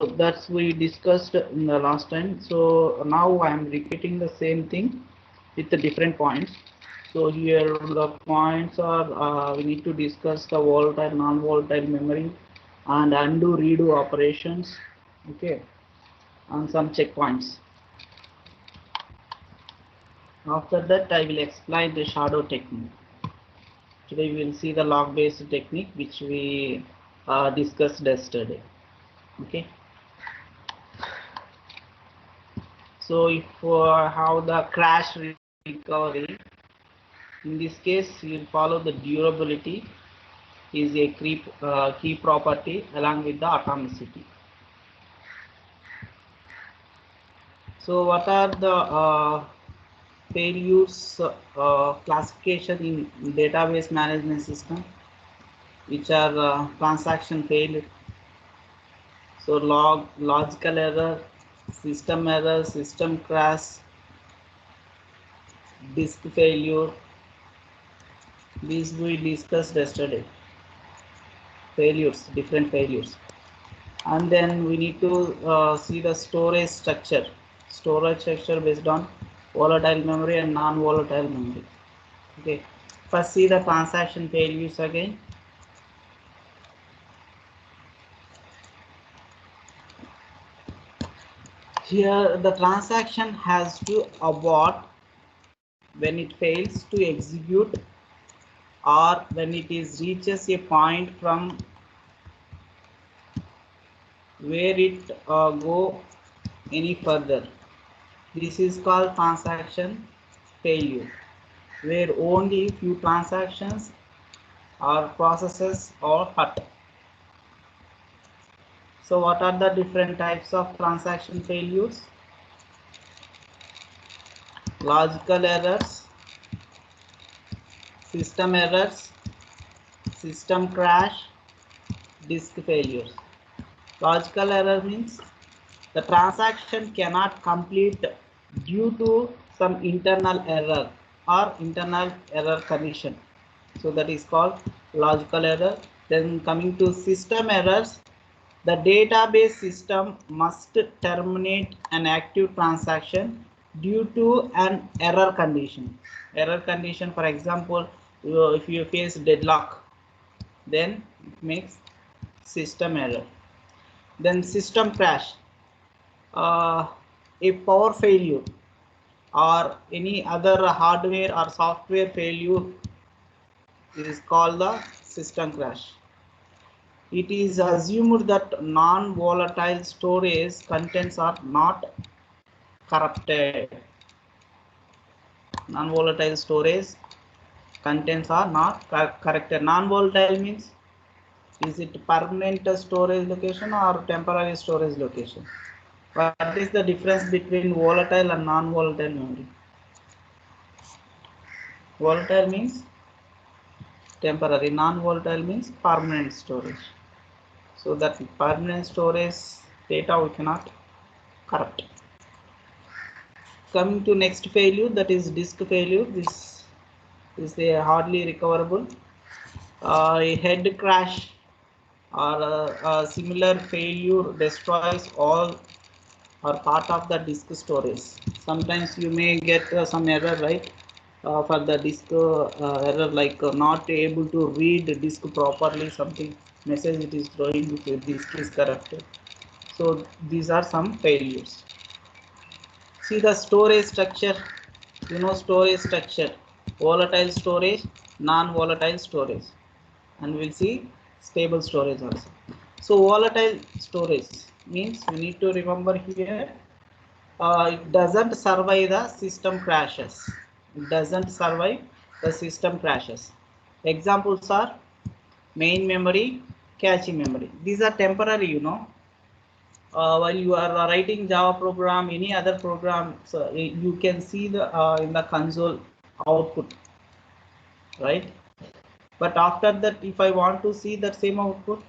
that's we discussed in the last time. So now I am repeating the same thing with the different points. So here the points are we need to discuss the volatile, non-volatile memory and undo redo operations. Okay, and some checkpoints. After that, I will explain the shadow technique. Today we will see the log-based technique which we discussed yesterday. Okay. So if how the crash recovery, in this case you will follow the durability is a key property along with the atomicity. So what are the failures classification in database management system, which are transaction failure, so logical error, system crash, disk failure. These we discussed yesterday. Failures, different failures. And then we need to see the storage structure based on volatile memory and non-volatile memory. Okay, first see the transaction failures again. Here the transaction has to abort when it fails to execute or when it is reaches a point from where it go any further. This is called transaction failure, where only few transactions or processes are hurt. So what are the different types of transaction failures? Logical errors, system errors, system crash, disk failures. Logical error means the transaction cannot complete due to some internal error or internal error condition. So that is called logical error. Then coming to system errors, the database system must terminate an active transaction due to an error condition. Error condition, for example, if you face deadlock, then it makes system error. Then system crash, a power failure or any other hardware or software failure is called the system crash. It is assumed that non-volatile storage contents are not corrupted. Non-volatile storage contents are not corrupted. Non-volatile means, is it permanent storage location or temporary storage location? What is the difference between volatile and non-volatile memory? Volatile means temporary, non-volatile means permanent storage. So that permanent storage data we cannot corrupt. Coming to next failure, that is disk failure. This is a hardly recoverable. A head crash or a similar failure destroys all or part of the disk storage. Sometimes you may get some error, right? For the disk error, like not able to read the disk properly, something message it is throwing if the disk is corrupted. So these are some failures. See the storage structure, storage structure, volatile storage, non-volatile storage, and we'll see stable storage also. So volatile storage means we need to remember here, it doesn't survive the system crashes. It doesn't survive the system crashes. Examples are main memory, cache memory. These are temporary, while you are writing Java program, any other program, so you can see the in the console output, right? But after that, if I want to see that same output,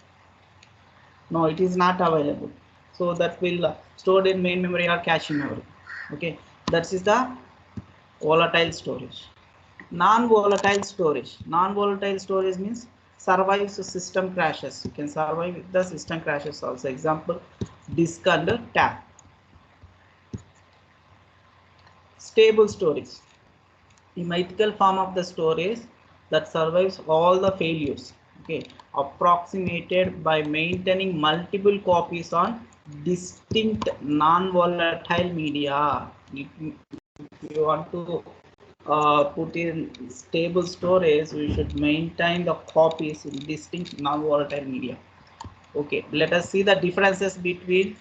no, it is not available. So that will stored in main memory or cache memory. Okay, that is the volatile storage. Non-volatile storage. Non-volatile storage means survives system crashes. You can survive the system crashes also. Example, disk and tab. Stable storage. The mythical form of the storage that survives all the failures, okay, approximated by maintaining multiple copies on distinct non-volatile media. If you want to put in stable storage, we should maintain the copies in distinct non-volatile media. Okay, let us see the differences between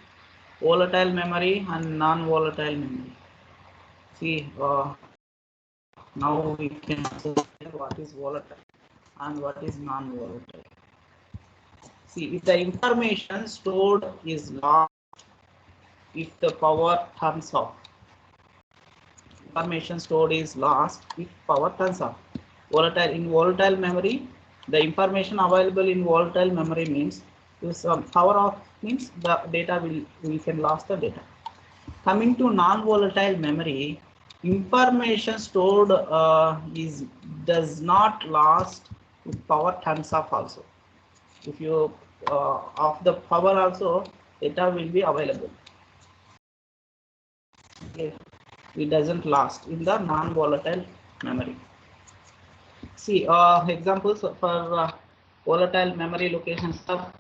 volatile memory and non-volatile memory. See, now we can understand what is volatile and what is non-volatile. See, if the information stored is lost, if the power turns off. Information stored is lost if power turns off. In volatile memory, the information available in volatile memory means if some power off means the data we can lose the data. Coming to non-volatile memory, information stored does not last if power turns off also. If you off the power also, data will be available. Okay. It doesn't last in the non-volatile memory. See, examples for volatile memory locations of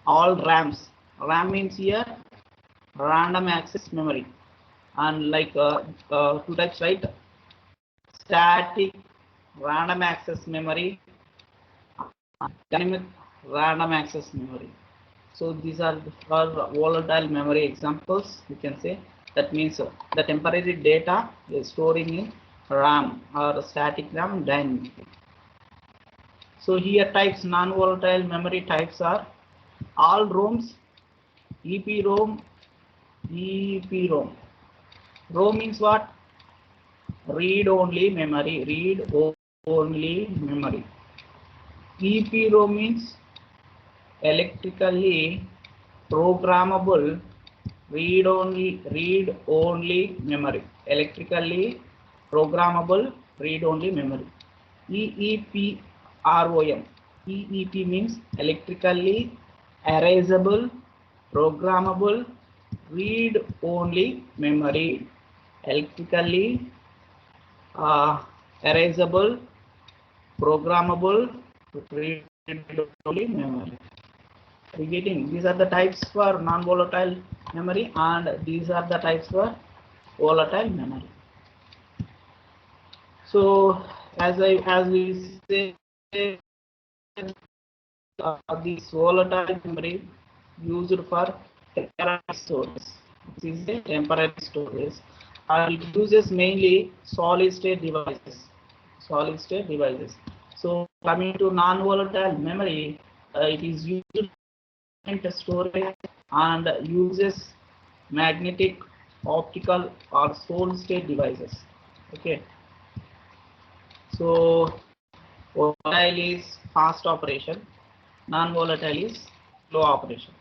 all RAMs. RAM means here random access memory, and like two types, right? Static random access memory, dynamic random access memory. So these are for volatile memory examples. You can say that means the temporary data is storing in RAM or static RAM, dynamic. So here types, non-volatile memory types are all ROMs, EPROM, EEPROM. ROM means what? Read-only memory. Read-only memory. EPROM means electrically programmable read-only memory. Electrically programmable read-only memory. EEPROM. EEP means electrically erasable programmable read-only memory. Electrically erasable programmable read-only memory. Getting, these are the types for non-volatile memory and these are the types for volatile memory. So as we say, this volatile memory used for temporary storage. This is a temporary storage. It uses mainly solid state devices. Solid state devices. So coming to non-volatile memory, it is used storage and uses magnetic, optical or solid state devices. Okay, so volatile is fast operation, non-volatile is slow operation.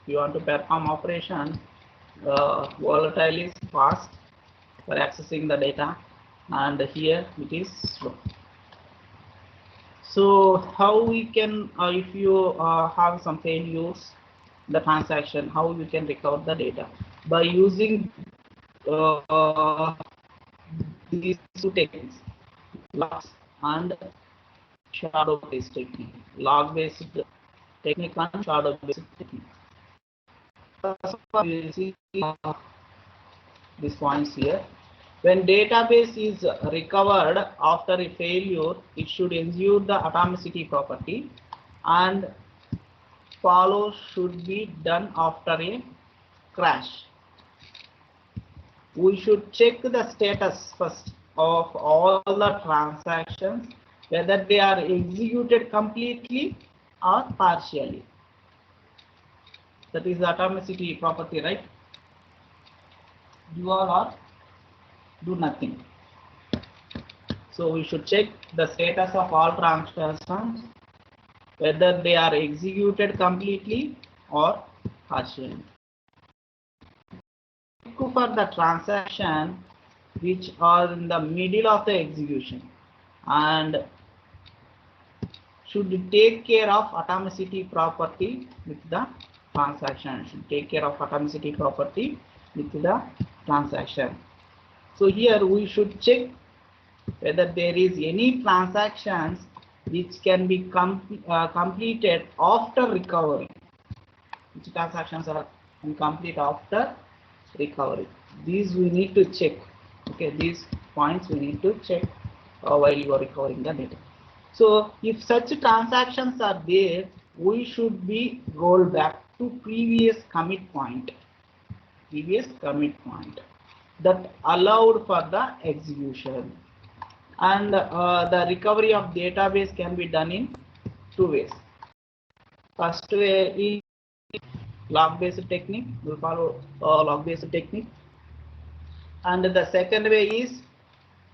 If you want to perform operation, volatile is fast for accessing the data and here it is slow. So how we can, if you have some failures in the transaction, how we can recover the data? By using these two techniques, logs and shadow based technique. Log based technique and shadow based technique. First of all, you see these points here. When database is recovered after a failure, it should ensure the atomicity property and follow should be done after a crash. We should check the status first of all the transactions, whether they are executed completely or partially. That is the atomicity property, right? Do all or do nothing. So we should check the status of all transactions, whether they are executed completely or partially. For the transaction which are in the middle of the execution and should take care of atomicity property with the transaction. Should take care of atomicity property with the transaction. So here we should check whether there is any transactions which can be completed after recovery. Which transactions are incomplete after recovery? These we need to check. Okay, these points we need to check while you are recovering the data. So if such transactions are there, we should be rolled back to previous commit point that allowed for the execution. And the recovery of database can be done in two ways. First way is log-based technique. We'll follow log-based technique. And the second way is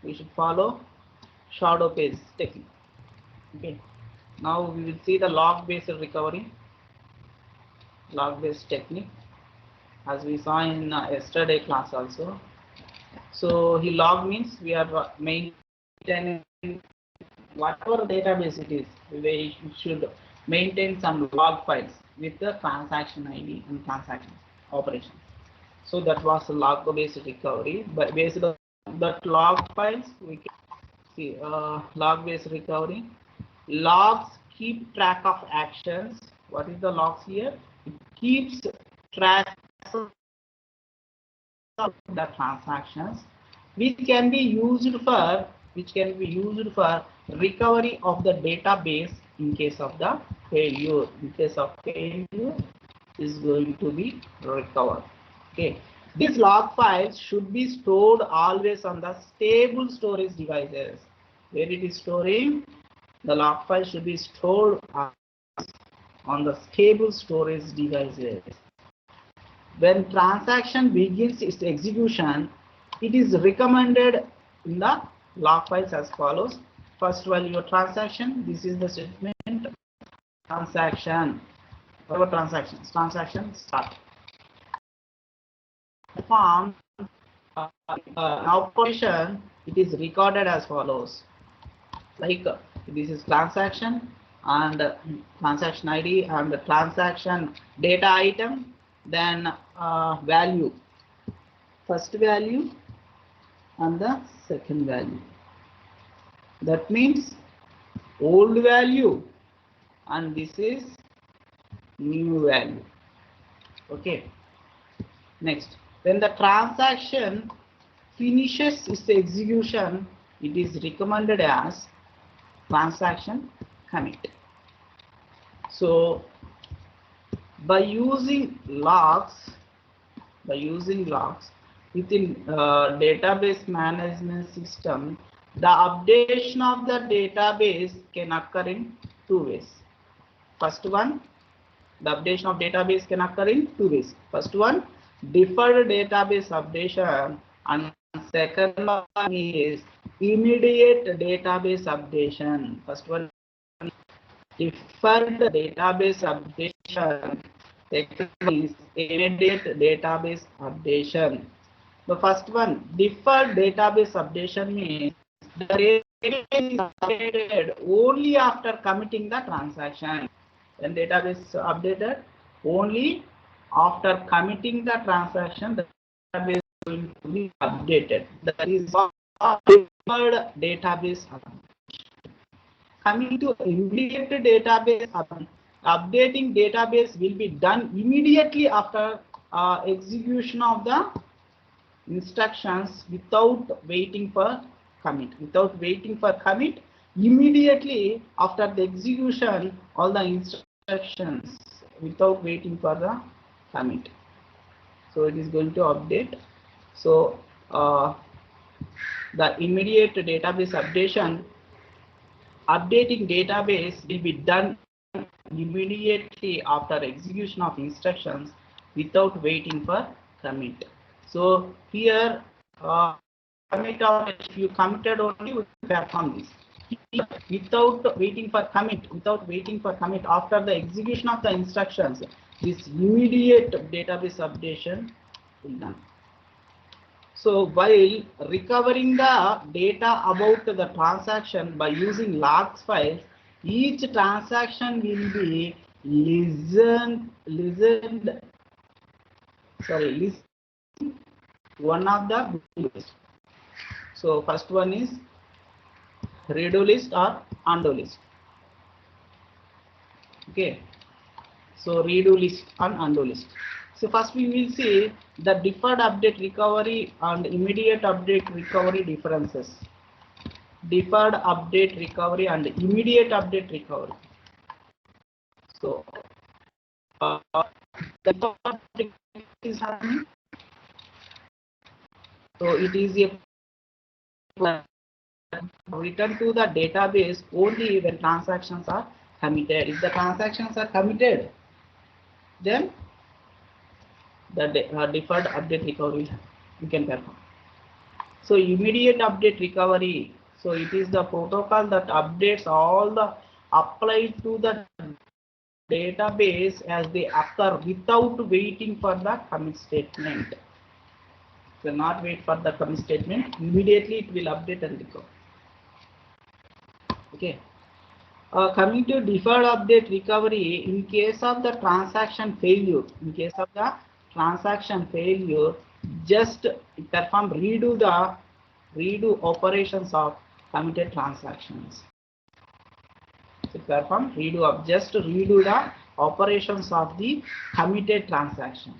we should follow shadow-based technique. Okay. Now we will see the log-based recovery, log-based technique, as we saw in yesterday class also. So he log means we are maintaining whatever database it is. We should maintain some log files with the transaction ID and transaction operations. So that was a log-based recovery. But based on that log files, we can see log-based recovery. Logs keep track of actions. What is the logs here? It keeps track of the transactions, which can be used for recovery of the database in case of the failure. In case of failure, is going to be recovered. Okay. These log files should be stored always on the stable storage devices. Where it is storing, the log file should be stored on the stable storage devices. When transaction begins its execution, it is recommended in the log files as follows. First value transaction. This is the statement. Transaction. Whatever transactions. Transaction start. Perform operation. It is recorded as follows. Like this is transaction and transaction ID and the transaction data item, then value, first value and the second value. That means old value and this is new value. Okay. Next, when the transaction finishes its execution, it is recommended as transaction commit. So by using logs within database management system, the updation of the database can occur in two ways. First one, the updation of database can occur in two ways. First one, deferred database updation, and second one is immediate database updation. First one, deferred database updation. Second is immediate database updation. The first one, deferred database updation, means the database is updated only after committing the transaction. When database is updated only after committing the transaction, the database is going to be updated. That is deferred database updation. Coming to immediate database, updating database will be done immediately after execution of the instructions without waiting for commit. Immediately after the execution, all the instructions without waiting for the commit. So it is going to update. So the immediate database updation, updating database will be done immediately after execution of instructions without waiting for commit. So here commit, if you committed only, we perform this. Without waiting for commit, after the execution of the instructions, this immediate database updation will be done. So while recovering the data about the transaction by using logs files, each transaction will be listened, sorry, list one of the list. So first one is redo list or undo list. Okay, so redo list and undo list. So first we will see the deferred update recovery and immediate update recovery differences. Deferred update recovery and immediate update recovery. So the deferred is happening. So it is a return to the database only when transactions are committed. If the transactions are committed, then the deferred update recovery you can perform. So immediate update recovery. So it is the protocol that updates all the applied to the database as they occur without waiting for the commit statement. So not wait for the commit statement. Immediately it will update and recover. Okay. Coming to deferred update recovery, in case of the transaction failure, just perform redo operations of committed transactions. So perform just redo the operations of the committed transaction.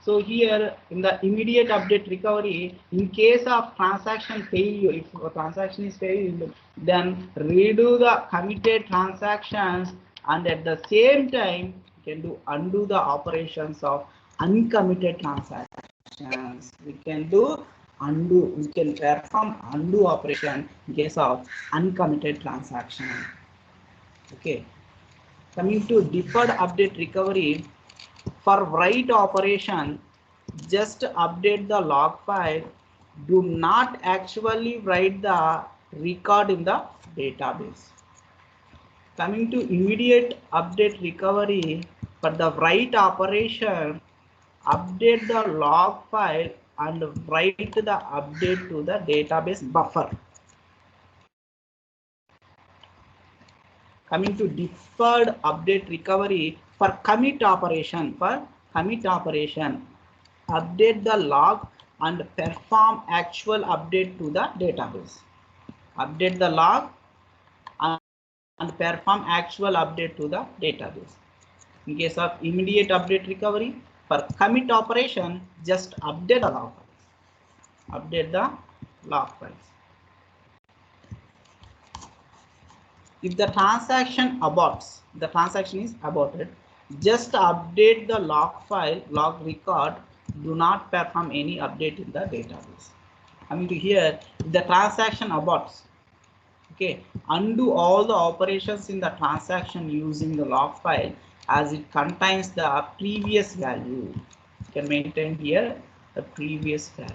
So here in the immediate update recovery, in case of transaction failure, if a transaction is failed, then redo the committed transactions, and at the same time you can do undo the operations of uncommitted transactions. We can perform undo operation in case of uncommitted transaction. Okay. Coming to deferred update recovery, for write operation, just update the log file. Do not actually write the record in the database. Coming to immediate update recovery, for the write operation, update the log file and write the update to the database buffer. Coming to deferred update recovery, for commit operation, update the log and perform actual update to the database. Update the log and perform actual update to the database. In case of immediate update recovery, for commit operation, just update the log files. Update the log files. If the transaction aborts, the transaction is aborted, just update the log file, log record. Do not perform any update in the database. Coming to here, if the transaction aborts, okay, undo all the operations in the transaction using the log file as it contains the previous value. You can maintain here the previous value.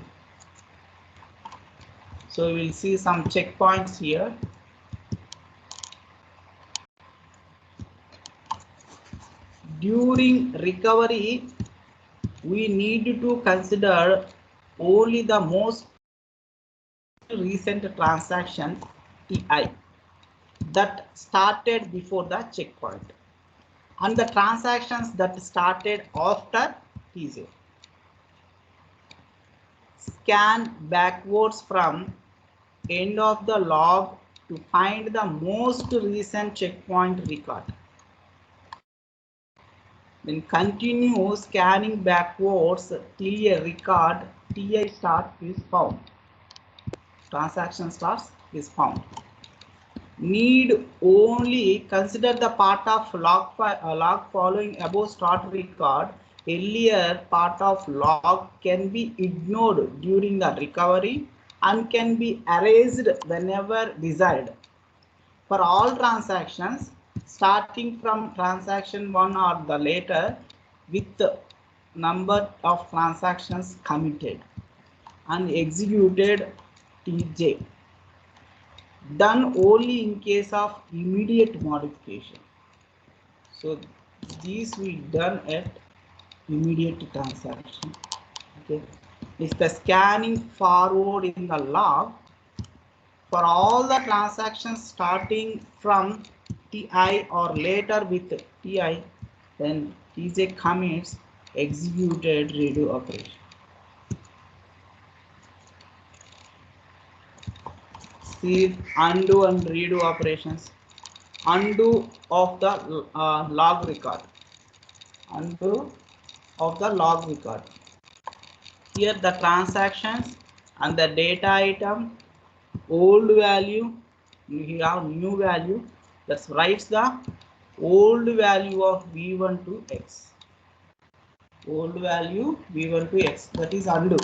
So we will see some checkpoints here. During recovery, we need to consider only the most recent transaction TI that started before the checkpoint and the transactions that started after T0. Scan backwards from end of the log to find the most recent checkpoint record. Then continue scanning backwards till a record TI start is found. Transaction starts is found. Need only consider the part of log following above start record. Earlier part of log can be ignored during the recovery and can be erased whenever desired. For all transactions, starting from transaction 1 or the later, with the number of transactions committed and executed TJ, done only in case of immediate modification. So these we done at immediate transaction. Okay, is the scanning forward in the log for all the transactions starting from Ti or later with Ti, then Tj commits executed redo operation. See undo and redo operations. Undo of the log record. Undo of the log record. Here the transactions and the data item, old value, you have new value, that writes the old value of v1 to x. Old value v1 to x, that is undo.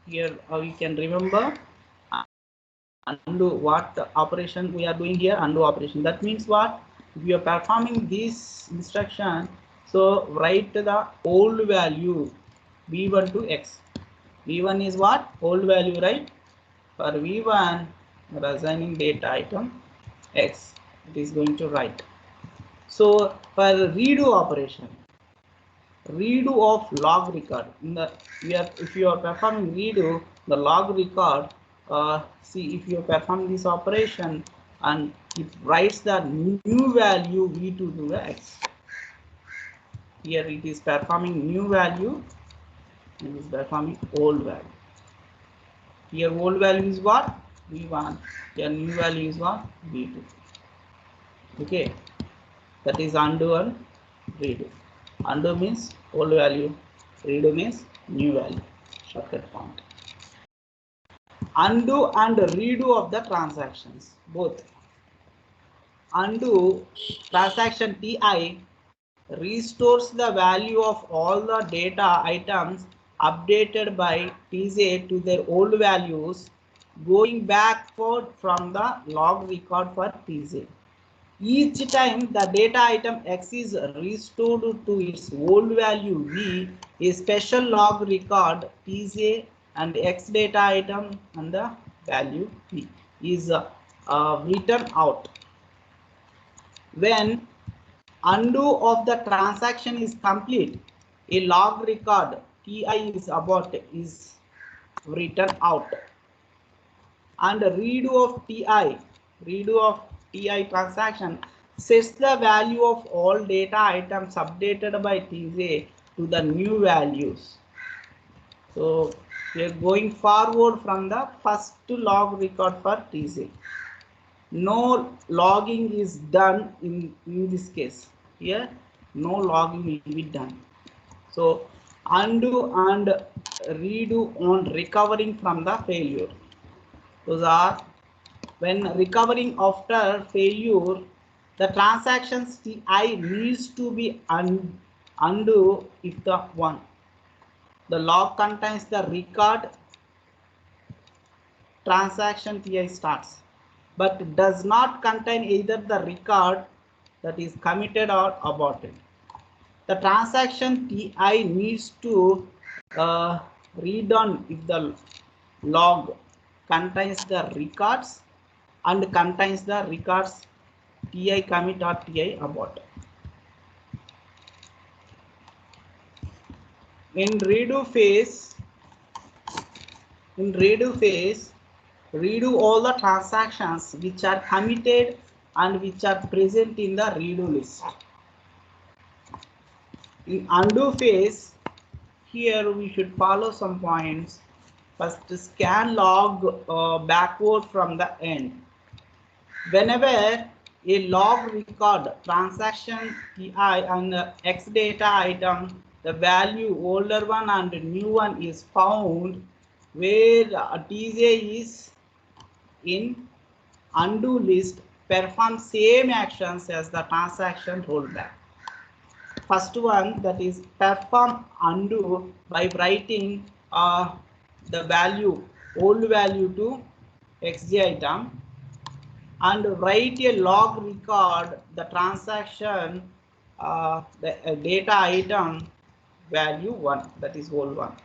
Here we can remember undo what the operation we are doing here, undo operation. That means what? If you are performing this instruction, so write the old value v1 to x. v1 is what? Old value, right? For v1, we are assigning data item x. It is going to write. So for redo operation, redo of log record, in the if you are performing redo the log record, see if you perform this operation and it writes the new value v2 to the x. Here it is performing new value and it is performing old value. Here old value is what? v1. Here new value is what? v2. Okay, that is undo and redo. Undo means old value, redo means new value, shortcut font. Undo and redo of the transactions, both. Undo transaction Ti restores the value of all the data items updated by Tj to their old values, going backward from the log record for Tj. Each time the data item x is restored to its old value v, a special log record tj and x data item and the value v is written out. When undo of the transaction is complete, a log record ti is written out, and redo of ti transaction sets the value of all data items updated by Tj to the new values. So we are going forward from the first log record for Tj. No logging is done in this case. Here no logging will be done. So undo and redo on recovering from the failure. Those are when recovering after failure, the transactions Ti needs to be undo if the log contains the record transaction Ti starts, but does not contain either the record that is committed or aborted. The transaction Ti needs to read on if the log contains the records and contains the records Ti commit or Ti abort. In redo phase, redo all the transactions which are committed and which are present in the redo list. In undo phase, here we should follow some points. First, scan log backward from the end. Whenever a log record transaction Ti and X data item, the value older one and new one is found where Tj is in undo list, perform same actions as the transaction rollback. First one, that is perform undo by writing the value old value to xj item and write a log record the transaction the data item value 1, that is whole one.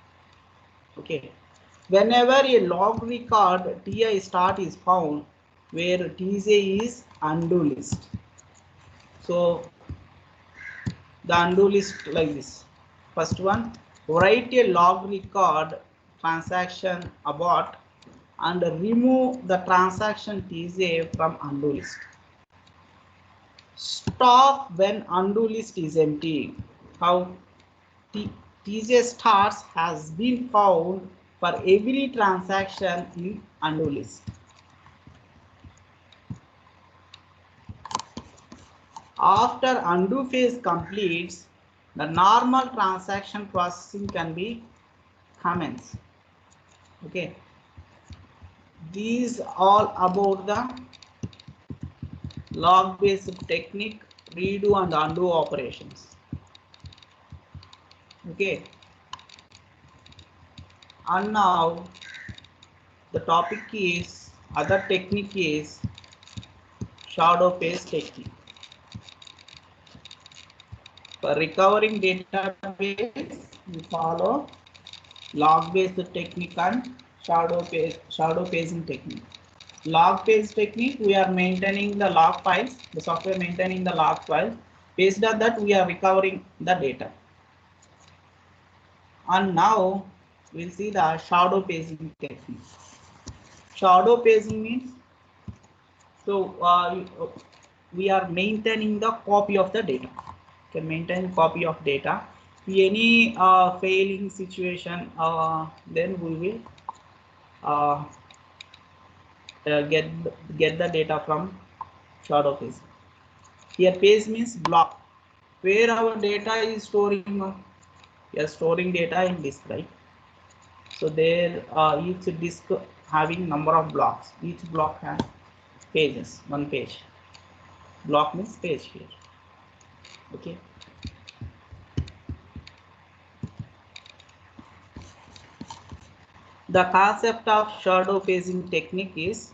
Okay, whenever a log record Ti start is found where Tj is undo list, so the undo list like this. First one, write a log record transaction abort and remove the transaction Tj from undo list. Stop when undo list is empty. How TJ stars has been found for every transaction in undo list. After undo phase completes, the normal transaction processing can be commenced. Okay. These all about the log based technique, redo and undo operations. Okay. And now the topic is, other technique is shadow phase technique. For recovering database, we follow log based technique and shadow phasing technique. Log phase technique, we are maintaining the log files, the software maintaining the log files. Based on that, we are recovering the data. And now we'll see the shadow phasing technique. Shadow phasing means, so we are maintaining the copy of the data. Can maintain copy of data. Any failing situation, then we will get the data from shadow phase. Here phase means block, where our data is storing. We are storing data in disk, right? So there each disk having number of blocks. Each block has pages, one page. Block means page here. Okay. The concept of shadow phasing technique is,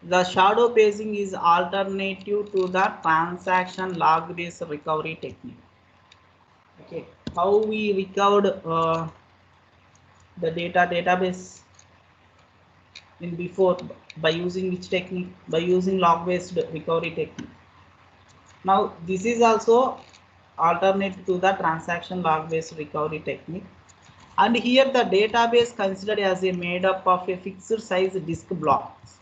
the shadow phasing is alternative to the transaction log based recovery technique. Okay, how we recovered the database in before, by using which technique? By using log based recovery technique. Now this is also alternative to the transaction log based recovery technique. And here the database considered as a made up of a fixed size disk blocks.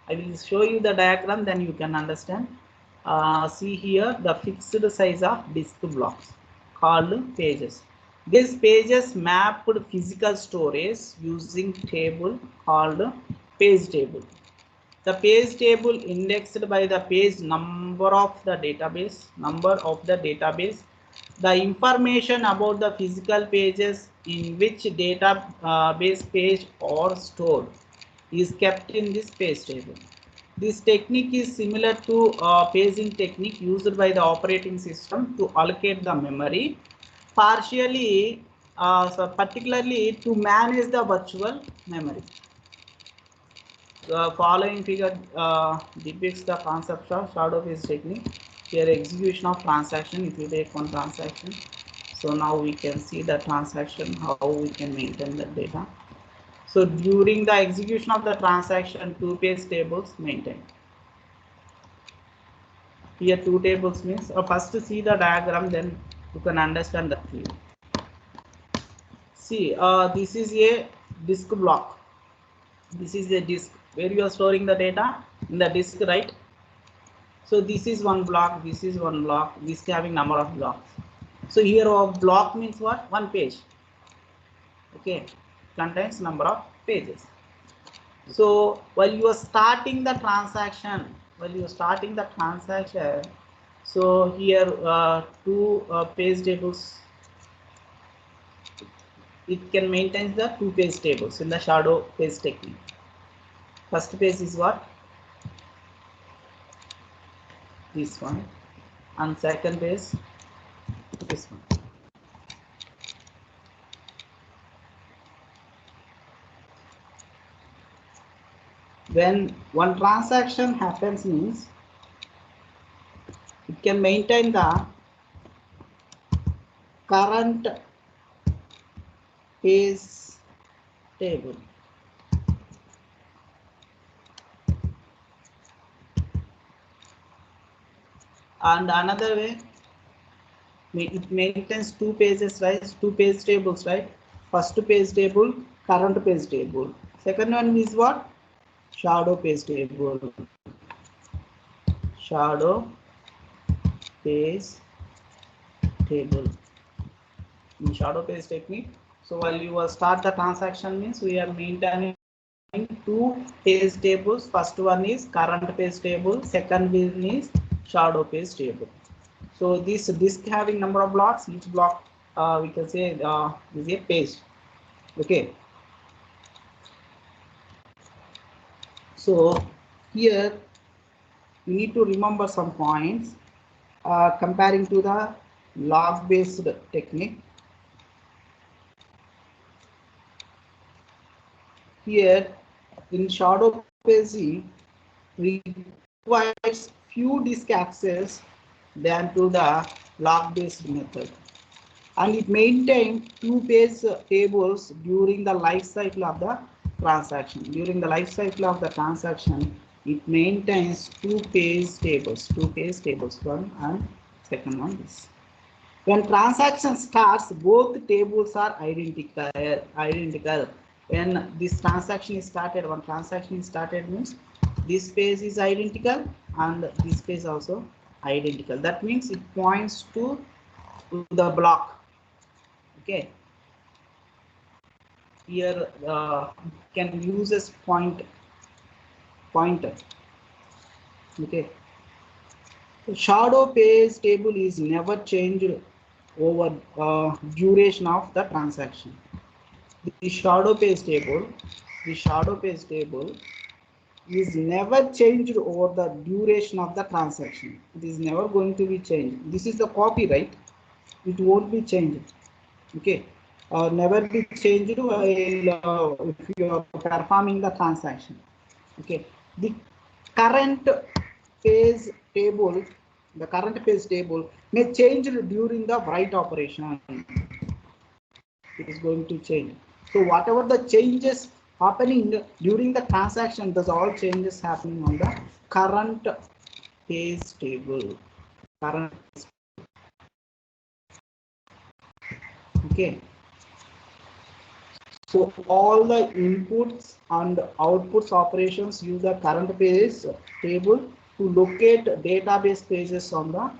I will show you the diagram, then you can understand. See here the fixed size of disk blocks called pages. These pages mapped physical storage using table called page table. The page table indexed by the page number of the database, the information about the physical pages in which database page or stored is kept in this page table. This technique is similar to paging technique used by the operating system to allocate the memory, partially, particularly to manage the virtual memory. The following figure depicts the concept of shadow phase technique. Here execution of transaction, if you take one transaction. So now we can see the transaction, how we can maintain the data. So during the execution of the transaction, two page tables maintained. Here two tables means, first see the diagram, then you can understand the field. See, this is a disk block. This is a disk where you are storing the data in the disk, right? So this is one block, this is one block, this having number of blocks. So here a block means what? One page. Okay, contains number of pages. So while you are starting the transaction, so here two page tables, it can maintain the two page tables in the shadow phase technique. First page is what? This one, and second page this one. When one transaction happens means, it can maintain the current page table. And another way, it maintains two pages, right? Two page tables, right? First page table, current page table. Second one is what? Shadow page table. Shadow page table in shadow page technique. So while you start the transaction means we are maintaining two page tables. First one is current page table, second one is shadow page table. So this disk having number of blocks, each block we can say is a page. Okay. So here you need to remember some points comparing to the log based technique. Here in shadow paging requires few disk access than to the log based method, and it maintains two page tables during the life cycle of the transaction. During the life cycle of the transaction, it maintains two page tables, one and second one is. When transaction starts, both tables are identical. When this transaction is started, one transaction is started means this page is identical and this page also identical. That means it points to the block. Okay. Here can use as pointer. Okay. The shadow page table is never changed over duration of the transaction. The shadow page table is never changed over the duration of the transaction. It is never going to be changed. This is the copy, right? It won't be changed. Okay. Never be changed while if you are performing the transaction. Okay. The current page table may change during the write operation. It is going to change. So whatever the changes happening during the transaction, those all changes happening on the current page table. Okay. So all the inputs and outputs operations use the current page table to locate database pages on the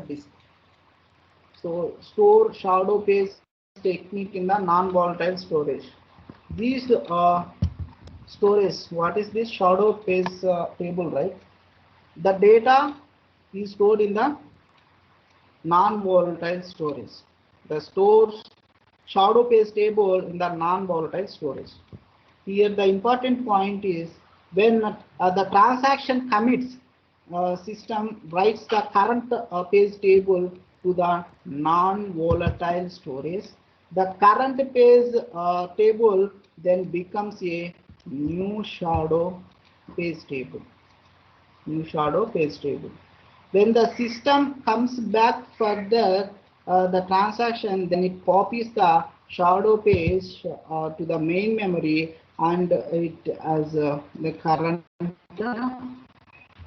disk. So store shadow page technique in the non-volatile storage. These storage, what is this shadow page table, right? The data is stored in the non-volatile storage. The stores shadow page table in the non-volatile storage. Here the important point is when the transaction commits, system writes the current page table to the non-volatile storage. The current page table then becomes a new shadow page table. When the system comes back further the transaction, then it copies the shadow page to the main memory and it as the current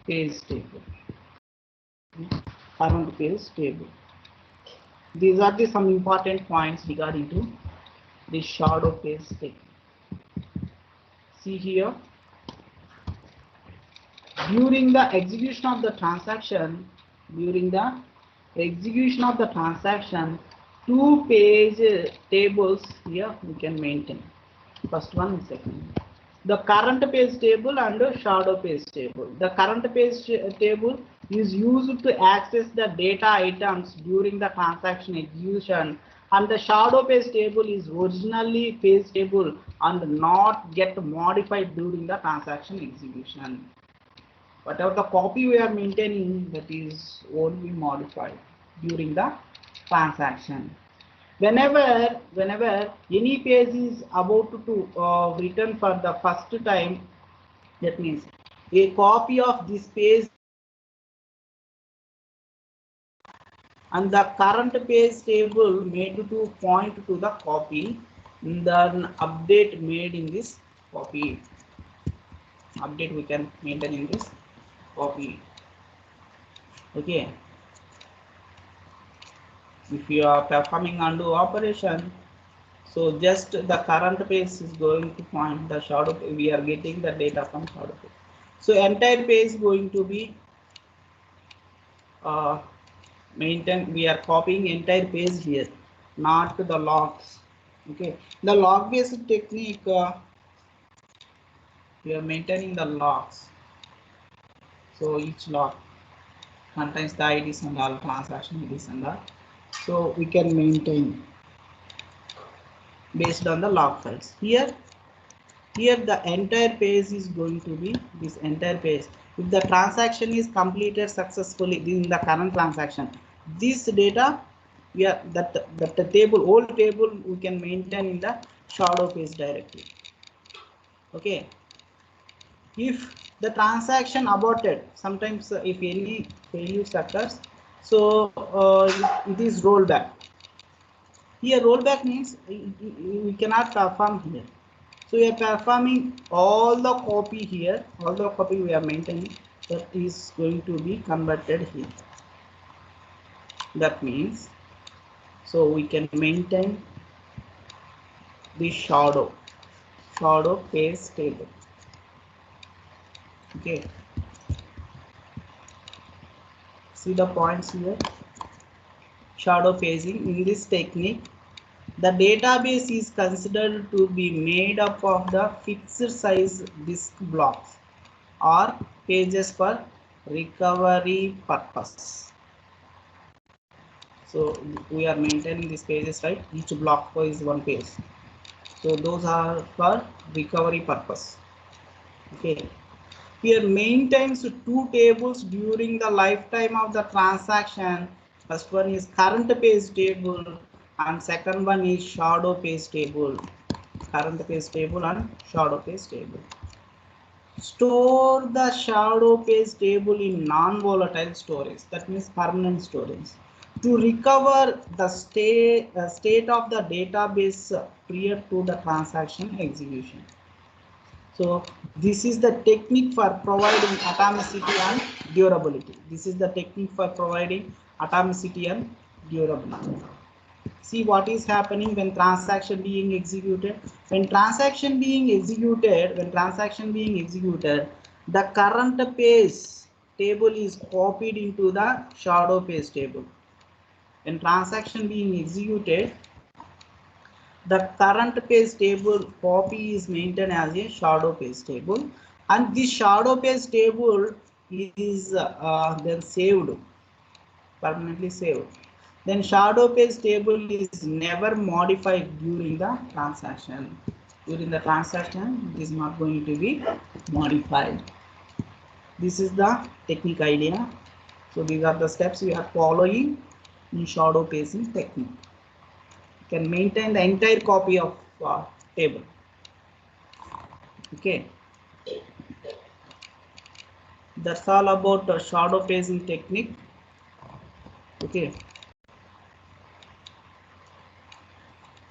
page table. These are some important points regarding to the shadow page table. See here, during the execution of the transaction, two page tables here we can maintain. First one and second one. The current page table and the shadow page table. The current page table is used to access the data items during the transaction execution, and the shadow page table is originally page table and not get modified during the transaction execution. Whatever the copy we are maintaining, that is won't be modified during the transaction. Whenever any page is about to written for the first time, that means a copy of this page and the current page table made to point to the copy, then update made in this copy. Update we can maintain in this copy. Okay. If you are performing undo operation, so just the current page is going to point the shadow. We are getting the data from shadow page. So entire page is going to be maintain, we are copying entire page here, not the logs. Okay, the log based technique, we are maintaining the logs. So each log contains the IDs and all, transaction IDs and all. So we can maintain based on the log files. Here the entire page is going to be this entire page. If the transaction is completed successfully in the current transaction, this data, we are that the table, old table, we can maintain in the shadow page directly. Okay, if the transaction aborted, sometimes if any failure occurs, so it is rollback. Here rollback means we cannot perform here. So we are performing all the copy here, all the copy we are maintaining, that is going to be converted here. That means, so we can maintain the shadow page table. Okay, see the points here. Shadow paging, in this technique, the database is considered to be made up of the fixed size disk blocks or pages for recovery purpose. So we are maintaining these pages, right? Each block is one page. So those are for recovery purpose. Okay. Here maintains two tables during the lifetime of the transaction. First one is current page table and second one is shadow page table. Current page table and shadow page table. Store the shadow page table in non-volatile storage, that means permanent storage, to recover the state of the database prior to the transaction execution. So this is the technique for providing atomicity and durability. This is the technique for providing atomicity and durability. See what is happening when transaction being executed. When transaction being executed, the current page table is copied into the shadow page table. When transaction being executed, the current page table copy is maintained as a shadow page table, and this shadow page table is then saved, permanently saved. Then shadow page table is never modified during the transaction. During the transaction, it is not going to be modified. This is the technique idea. So these are the steps we are following in shadow paging technique. You can maintain the entire copy of table. Okay. That's all about the shadow paging technique. Okay.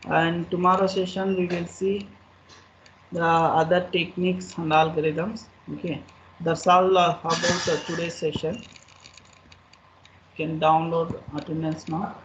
And tomorrow session we will see the other techniques and algorithms. Okay, that's all about today's session. You can download attendance now.